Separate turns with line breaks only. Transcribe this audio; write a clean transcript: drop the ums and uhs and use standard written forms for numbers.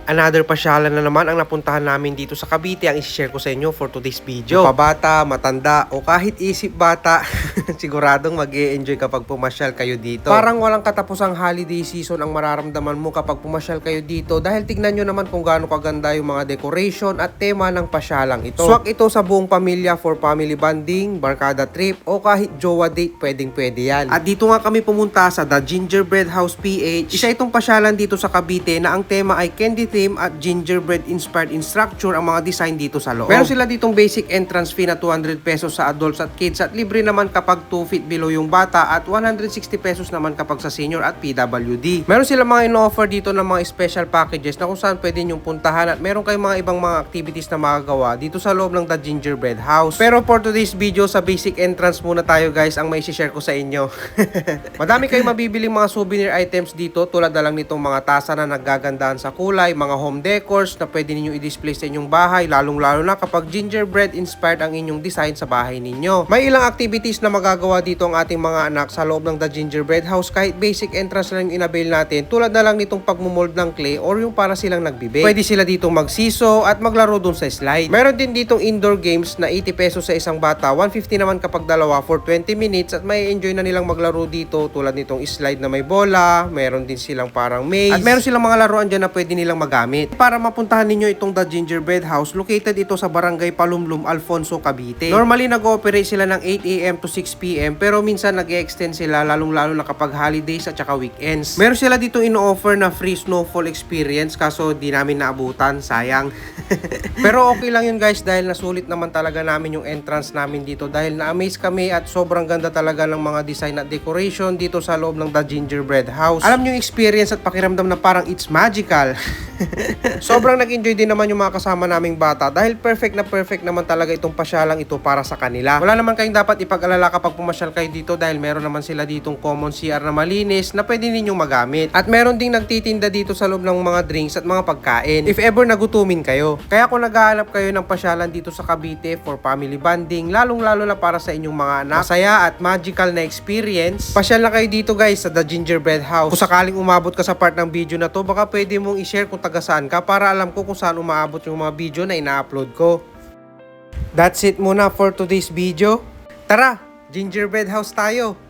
Another pasyalan na naman ang napuntahan namin dito sa Cavite ang i-share ko sa inyo for today's video. Pabata, matanda, o kahit isip bata, siguradong mag-e-enjoy kapag pumasyal kayo dito. Parang walang katapusang holiday season ang mararamdaman mo kapag pumasyal kayo dito dahil tignan nyo naman kung gaano kaganda yung mga decoration at tema ng pasyalang ito. Swak ito sa buong pamilya for family bonding, barkada trip, o kahit jowa date, pwedeng-pwede yan. At dito nga kami pumunta sa The Gingerbread House PH. Isa itong pasyalan dito sa Cavite na ang tema ay candy theme at gingerbread inspired in structure ang mga design dito sa loob. Meron sila ditong basic entrance fee na 200 pesos sa adults at kids at libre naman kapag 2 feet below yung bata at 160 pesos naman kapag sa senior at PWD. Meron sila mga in-offer dito ng mga special packages na kung saan pwede nyong puntahan at meron kayong mga ibang mga activities na magagawa dito sa loob ng The Gingerbread House. Pero for today's video, sa basic entrance muna tayo guys ang may share ko sa inyo. Madami kayong mabibiling mga souvenir items dito tulad na lang nitong mga tasa na naggagandahan sa kulay, mga home decors na pwede ninyong i-display sa inyong bahay, lalong-lalo na kapag gingerbread inspired ang inyong design sa bahay ninyo. May ilang activities na magagawa dito ang ating mga anak sa loob ng The Gingerbread House kahit basic entrance lang yung inabail natin tulad na lang nitong pagmumold ng clay or yung para silang nagbibake. Pwede sila ditong magsiso at maglaro dun sa slide. Meron din ditong indoor games na 80 pesos sa isang bata, 150 naman kapag dalawa for 20 minutes at may enjoy na nilang maglaro dito tulad nitong slide na may bola, meron din silang parang maze at meron silang mga laruan dyan na pwede nilang magamit. Para mapuntahan ninyo itong The Gingerbread House, located ito sa Barangay Palumlum, Alfonso, Cavite. Normally nag-ooperate sila ng 8 AM to 6 PM pero minsan nag-extend sila lalong-lalo na kapag holidays at saka weekends. Meron sila dito ino-offer na free snowfall experience kaso di namin naabutan, sayang. Pero okay lang yun guys dahil nasulit naman talaga namin yung entrance namin dito dahil na-amaze kami at sobrang ganda talaga ng mga design at decoration dito sa loob ng The Gingerbread House. Alam nyo yung experience at pakiramdam na parang it's magical. Sobrang nag-enjoy din naman yung mga kasama naming bata dahil perfect naman talaga itong pasyalang ito para sa kanila. Wala naman kayong dapat ipag-alala kapag pumasyal kayo dito dahil meron naman sila ditong common CR na malinis na pwede ninyong magamit. At meron ding nagtitinda dito sa loob ng mga drinks at mga pagkain if ever nagutumin kayo. Kaya kung naghahanap kayo ng pasyalan dito sa Cavite for family bonding, lalong-lalo na para sa inyong mga anak, masaya at magical na experience, pasyal na kayo dito guys sa The Gingerbread House. Kung sakaling umabot ka sa part ng video na to, baka pwede mong i-share kung taga saan ka para alam ko kung saan umaabot yung mga video na ina-upload ko. That's it muna for today's video. Tara, Gingerbread House tayo!